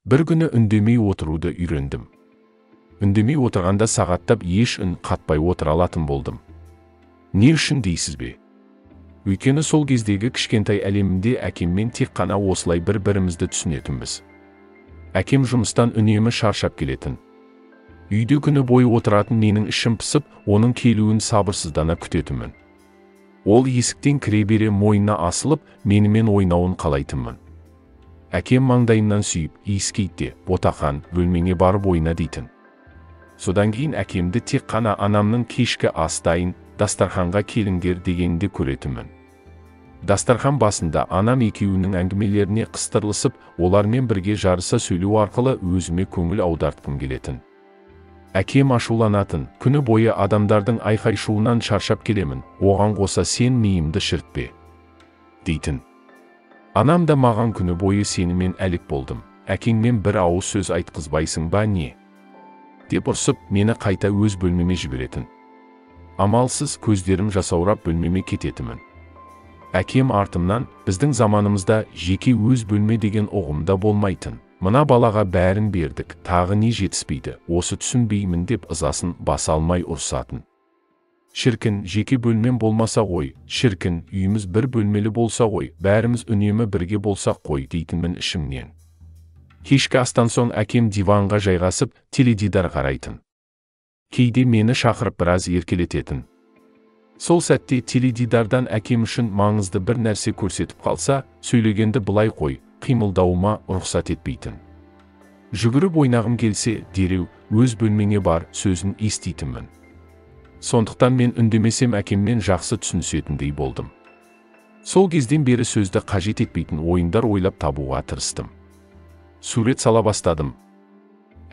Bir күні үндемей отыруды үйрендім. Үндемей отырғанда сағаттап еш үн қатпай отыра алатын болдым. Не үшін дейсіз бе? Өйткені сол кездегі кішкентай әлемімде әкеммен тек қана осылай бір-бірімізді түсінетінбіз. Әкем жұмыстан үнемі шаршап келетін. Үйде күні бойы отыратын менің ішім пысып, оның келуін сабырсыздана күтетінмін. Ол есіктен кіре бере мойнына асылып, менімен ойнауын қалайтынмын. Әкем маңдайымнан сүйіп, иіскейді, ботақан, бөлмеңе барып ойна дейтін. Содан кейін әкемді тек қана анамның кешкі ас дайын, дастарханға келіңдер дегенде көретінмін. Дастархан басында анам екеуінің әңгімелеріне қыстырылысып, олармен бірге жарыса сөйлеу арқылы өзіме көңіл аудартқым келетін. Әкем ашуланатын, күні бойы адамдардың айқай-шуынан шаршап келемін, оған қоса сен миымды шіртпе дейтін. Анам да маған күні бойы сенімен әлек болдым, әкеңмен бір ауыз сөз айтқызбайсың ба не? Деп ұрсып, мені қайта өз бөлмеме жіберетін. Амалсыз көздерім жасаурап бөлмеме кететімін. Әкем артымнан, біздің заманымызда жеке өз бөлме деген ұғымда болмайтын. Мына балаға бәрін бердік, тағы не жетіспейді, осы түсінбеймін деп ызасын баса алмай ұрсатын. Шіркін, жеке бөлмем болмаса ғой, шіркін, үйіміз бір бөлмелі болса ғой, бәріміз үнемі бірге болсақ қой дейтінмін ішімнен. Кешкі астан соң әкем диванға жайғасып, теледидар қарайтын. Кейде мені шақырып біраз еркелететін. Сол сәтте теледидардан әкем үшін маңызды бір нәрсе көрсетіп қалса, сөйлегенді былай қой, қимылдауыма рұқсат етпейтін. Жүгіріп ойнағым келсе, дереу, өз бөлмеңе бар сөзін еститінмін. Сондықтан мен үндемесем әкеммен жақсы түсінісетіндей болдым. Сол кезден бері сөзді қажет етпейтін ойындар ойлап табуға тырыстым. Сурет сала бастадым.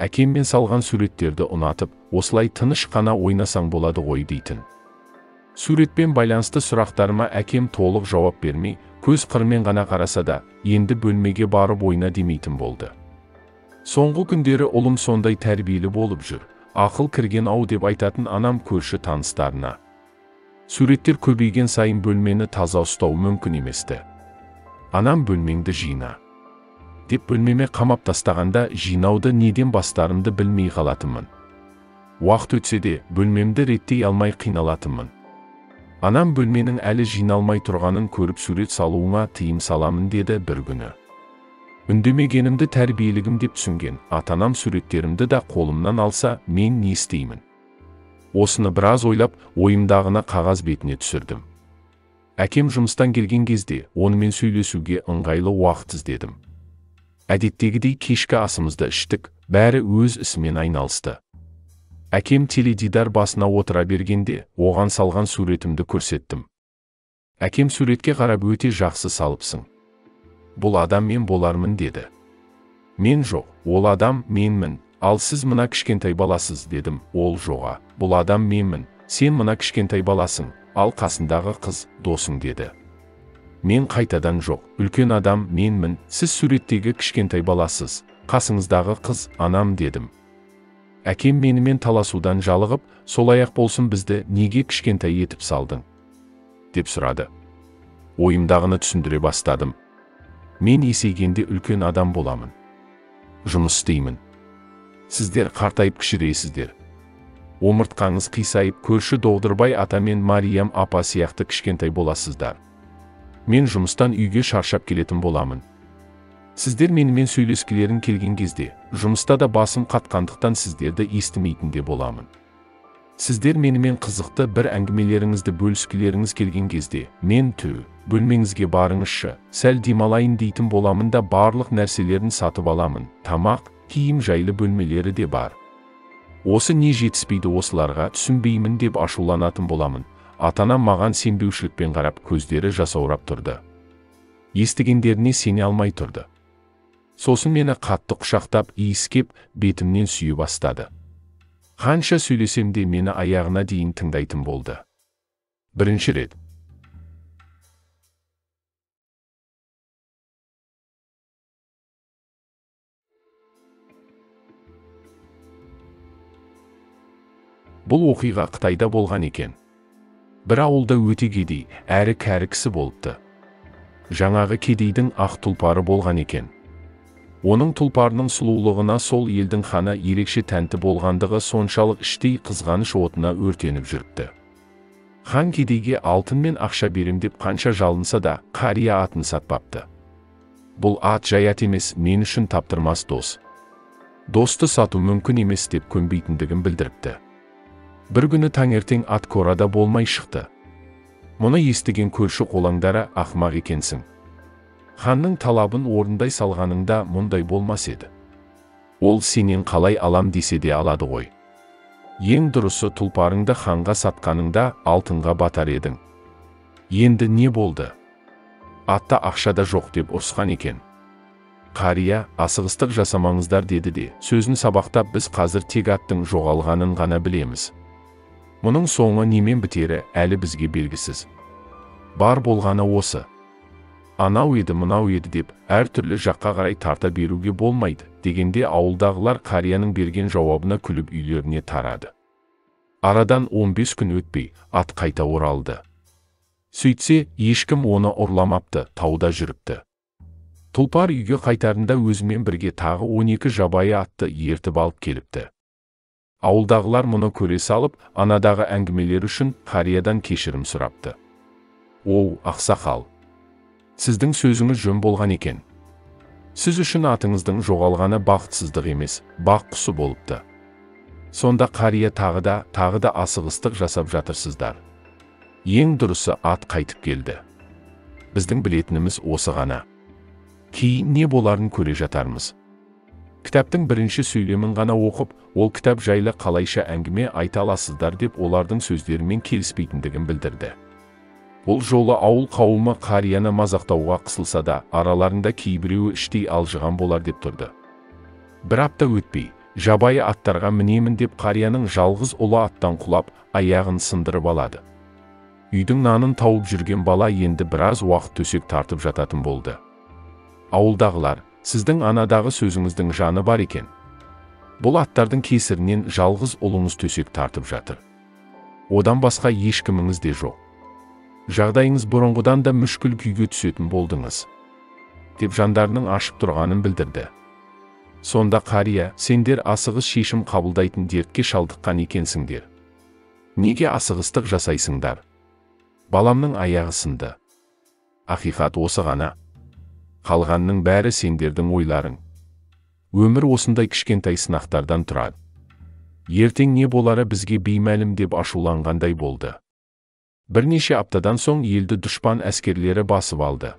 Әкеммен салған суреттерді ұнатып, осылай тыныш қана ойнасаң болады ғой дейтін. Суретпен байланысты сұрақтарыма әкем толық жауап бермей, көз қырымен ғана қараса да, енді бөлмеге барып ойна демейтін болды. Соңғы күндері ұлым сондай тәрбиелі болып жүр, ақыл кірген ау деп айтатын анам көрші таныстарына. Суреттер көбейген сайын бөлмені таза ұстау мүмкін еместі. Анам бөлмеңді жина деп бөлмеме қамап тастағанда жинауды неден бастарымды білмей қалатынмын. Уақыт өтсе де бөлмемді реттей алмай қиналатынмын. Анам бөлменің әлі жиналмай тұрғанын көріп сурет салуыңа тыйым саламын деді бір күні. Үндемегенімді тәрбиелігім деп түсінген атанам суреттерімді да қолымнан алса, мен не істеймін? Осыны біраз ойлап, ойымдағыны қағаз бетіне түсірдім. Әкем жұмыстан келген кезде онымен сөйлесуге ыңғайлы уақыт іздедім. Әдеттегідей кешкі асымызды іштік, бәрі өз ісімен айналысты. Әкем теледидар басына отыра бергенде, оған салған суретімді көрсеттім. Әкем суретке қарап өте жақсы салыпсың. Бұл адам мен болармын деді. Мен жоқ, ол адам менмін, ал сіз мына кішкентай баласыз дедім. Ол жоға, бұл адам менмін, сен мына кішкентай баласың, ал қасындағы қыз досың деді. Мен қайтадан жоқ, үлкен адам менмін, сіз суреттегі кішкентай баласыз, қасыңыздағы қыз анам дедім. Әкем менімен таласудан жалығып, солай-ақ болсын бізді неге кішкентай етіп салдың? Деп сұрады. Ойымдағыны түсіндіре бастадым. Мен есейгенде үлкен адам боламын. Жұмыс істеймін. Сіздер қартайып кішірейсіздер. Омыртқаңыз қисайып, көрші Доғдырбай ата мен Мариям апа сияқты кішкентай боласыздар. Мен жұмыстан үйге шаршап келетін боламын. Сіздер менімен сөйлескілерін келген кезде, жұмыста да басым қатқандықтан сіздерді естімейтін де боламын. Сіздер менімен қызықты бір әңгімелеріңізді бөліскілеріңіз келген кезде, мен бөлмеңізге барыңызшы, сәл демалайын дейтін боламын да барлық нәрселерін сатып аламын, тамақ, киім жайлы бөлмелері де бар. Осы не жетіспейді осыларға түсінбеймін деп ашуланатын боламын. Атанам маған сенбеушілікпен қарап көздері жасаурап тұрды. Естігендеріне сене алмай тұрды. Сосын мені қатты құшақтап, иіскеп, бетімнен сүйе бастады. Қанша сөйлесем де мені аяғына дейін тыңдайтын болды. Бірінші рет. Бұл оқиға Қытайда болған екен. Бір ауылда өте кедей, әрі кәрі кісі болыпты. Жаңағы кедейдің ақ тұлпары болған екен. Оның тұлпарының сұлулығына сол елдің ханы ерекше тәнті болғандығы соншалық іштей қызғаныш отына өртеніп жүріпті. Хан кедейге алтын мен ақша берем деп қанша жалынса да, қария атын сатпапты. Бұл ат жай ат емес, мен үшін таптырмас дос. Досты сату мүмкін емес деп көнбейтіндігін білдіріпті. Бір күні таңертең ат қорада болмай шықты. Мұны естіген көрші қолаңдары ақымақ екенсің. Ханның талабын орындай салғаныңда мұндай болмас еді. Ол сенен қалай алам десе де алады ғой. Ең дұрысы тұлпарыңды ханға сатқаныңда алтынға батар едің. Енді не болды? Атта ақша да жоқ деп ұрысқан екен. Қария, асығыстық жасамаңыздар деді де, сөзін сабақтап, біз қазір тек аттың жоғалғанын ғана білеміз. Мұның соңы немен бітері әлі бізге белгісіз. Бар болғаны осы. Анау еді, мынау еді деп, әр түрлі жаққа қарай тарта беруге болмайды, дегенде ауылдағылар қарияның берген жауабына күліп үйлеріне тарады. Арадан 15 күн өтпей, ат қайта оралды. Сөйтсе, ешкім оны ұрламапты, тауда жүріпті. Тұлпар үйге қайтарында өзімен бірге тағы 12 жабайы атты ертіп алып келіпті. Ауылдағылар мұны көре салып, анадағы әңгімелер үшін қариядан кешірім сұрапты. Оу, ақсақал, сіздің сөзіңіз жөн болған екен. Сіз үшін атыңыздың жоғалғаны бақытсыздық емес, бақ құсы болыпты. Сонда қария тағы да асығыстық жасап жатырсыздар. Ең дұрысы ат қайтып келді. Біздің білетініміз осы ғана. Кейін не боларын көре жатармыз. Кітаптың бірінші сөйлемін ғана оқып, ол кітап жайлы қалайша әңгіме айта аласыздар деп олардың сөздерімен келіспейтіндігін білдірді. Бұл жолы ауыл қауымы қарияны мазақтауға қысылса да, араларында кейбіреуі іштей алжыған болар деп тұрды. Бір апта өтпей, жабайы аттарға мінемін деп қарияның жалғыз ұлы аттан құлап, аяғын сындырып алады. Үйдің нанын тауып жүрген бала енді біраз уақыт төсек тартып жататын болды. Ауылдағылар, сіздің анадағы сөзіңіздің жаны бар екен. Бұл аттардың кесірінен жалғыз ұлыңыз төсек тартып жатыр. Одан басқа ешкіміңіз де жоқ. Жағдайыңыз бұрынғыдан да мүшкіл күйге түсетін болдыңыз, деп жандарының ашып тұрғанын білдірді. Сонда қария, сендер асығыс шешім қабылдайтын дертке шалдыққан екенсіңдер. Неге асығыстық жасайсыңдар? Баламның аяғы сынды. Ақиқат осы ғана. Қалғанның бәрі сендердің ойларың. Өмір осындай кішкентай сынақтардан тұрады. Ертең не болары бізге беймәлім деп ашуланғандай болды. Бірнеше аптадан соң елді дұшпан әскерлері басып алды.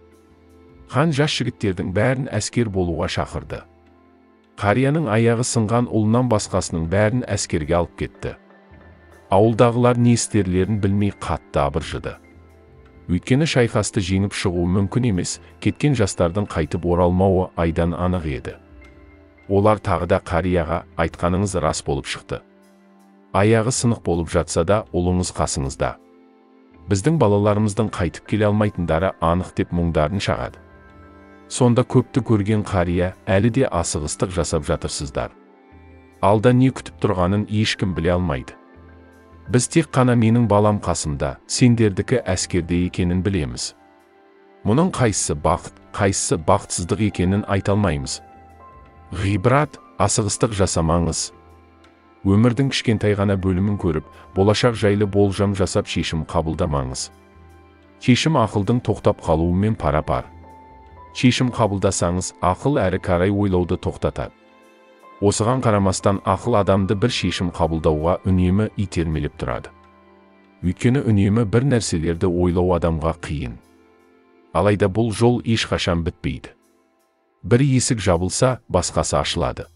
Хан жас жігіттердің бәрін әскер болуға шақырды. Қарияның аяғы сынған ұлынан басқасының бәрін әскерге алып кетті. Ауылдағылар не істерлерін білмей қатты абыржыды. Өйткені шайқасты жеңіп шығу мүмкін емес, кеткен жастардың қайтып оралмауы айдан анық еді. Олар тағы да қарияға, айтқаныңыз рас болып шықты. Аяғы сынық болып жатса да, ұлыңыз қасыңызда. Біздің балаларымыздың қайтып келе алмайтындары анық деп мұңдарын шағады. Сонда көпті көрген қария, әлі де асығыстық жасап жатырсыздар. Алда не күтіп тұрғанын ешкім біле алмайды. Біз тек қана менің балам қасымда, сендердікі әскерде екенін білеміз. Мұның қайсысы бақыт, қайсысы бақытсыздық екенін айта алмаймыз. Ғибрат, асығыстық жасамаңыз. Өмірдің кішкентай ғана бөлімін көріп, болашақ жайлы болжам жасап шешім қабылдамаңыз. Шешім ақылдың тоқтап қалуымен пара-пар. Шешім қабылдасаңыз, ақыл әрі қарай ойлауды тоқтатады. Осыған қарамастан ақыл адамды бір шешім қабылдауға үнемі итермелеп тұрады. Өйткені үнемі бір нәрселерді ойлау адамға қиын. Алайда бұл жол ешқашан бітпейді. Бір есік жабылса, басқасы ашылады.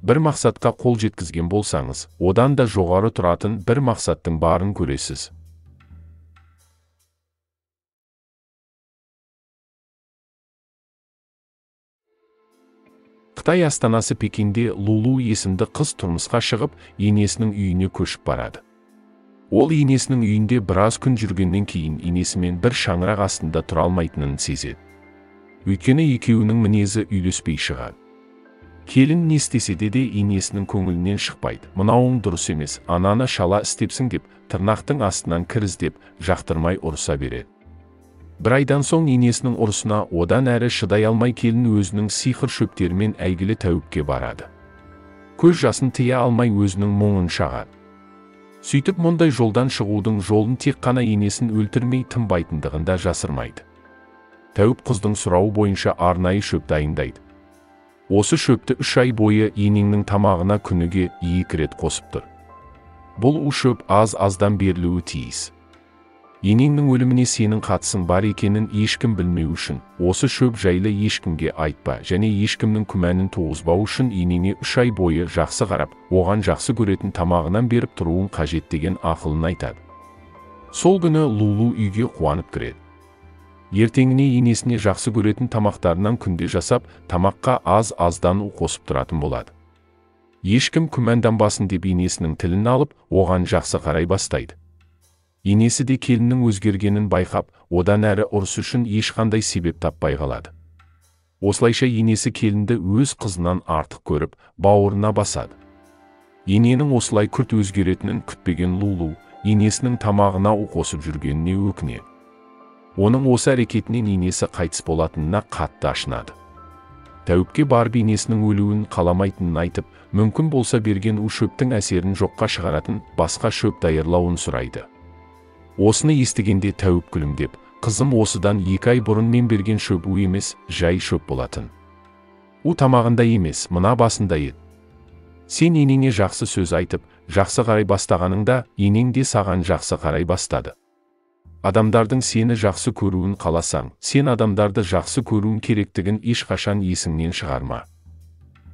Бір мақсатқа қол жеткізген болсаңыз, одан да жоғары тұратын бір мақсаттың барын көресіз. Қытай астанасы Пекинде Лулу есімді қыз тұрмысқа шығып, енесінің үйіне көшіп барады. Ол енесінің үйінде біраз күн жүргеннен кейін енесімен бір шаңырақ астында тұра алмайтынын сезеді. Өйткені екеуінің мінезі үйлеспей шығады. Келін не істесе де енесінің көңілінен шықпайды. Мынауың дұрыс емес, ананы шала істепсің деп, тырнақтың астынан кір іздеп, жақтырмай ұрыса береді. Bir айдан соң енесінің ұрысына одан әрі шыдай алмай келін өзінің сиқыр шөптерімен әйгілі Тәуіпке барады. Көз жасын тыя алмай өзінің мұңын шағады. Сөйтіп мұндай жолдан шығудың жолын тек қана енесін өлтірмей тынбайтындығын да жасырмайды. Тәуіп қыздың сұрауы бойынша арнайы шөп дайындайды. Осы шөпті 3 ай бойы енеңнің тамағына күніге 2 рет қосып тұр. Бұл шөп аз-аздан берілуі тиіс. Енеңнің өліміне сенің қатысың бар екенін ешкім білмеу үшін, осы шөп жайлы ешкімге айтпа және ешкімнің күмәнін туғызбау үшін енеңе 3 ай бойы жақсы қарап, оған жақсы көретін тамағынан беріп тұруын қажет деген ақылын айтады. Сол күні Лулу үйге қуанып кіреді. Ертеңіне енесіне жақсы көретін тамақтарынан күнде жасап, тамаққа аз-аздан қосып тұратын болады. Ешкім күмәнданбасын деп енесінің тілін алып, оған жақсы қарай бастайды. Енесі де келіннің өзгергенін байқап, одан әрі ұрыс үшін ешқандай себеп таппай қалады. Осылайша енесі келінді өз қызынан артық көріп, бауырына басады. Ененің осылай күрт өзгеретінін күтпеген Лулу, енесінің тамағына қосып жүргеніне өкінеді. Оның осы әрекетінен енесі қайтыс болатынына қатты ашынады. Тәуіпке барып енесінің өлуін қаламайтынын айтып, мүмкін болса берген шөптің әсерін жоққа шығаратын басқа шөп даярлауын сұрайды. Осыны естігенде Тәуіп күлімдеп, қызым осыдан 2 ай бұрын мен берген шөп емес, жай шөп болатын. Тамағында емес, мына басында еді. Сен енеңе жақсы сөз айтып, жақсы қарай бастағаныңда, енең де саған жақсы қарай бастады. Адамдардың сені жақсы көруін қаласаң, сен адамдарды жақсы көруін керектігін ешқашан есіңнен шығарма.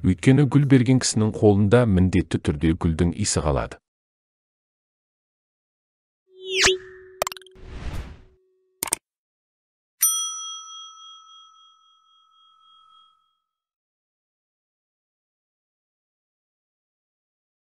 Өйткені гүл берген кісінің қолында міндетті түрде гүлдің иісі қалады.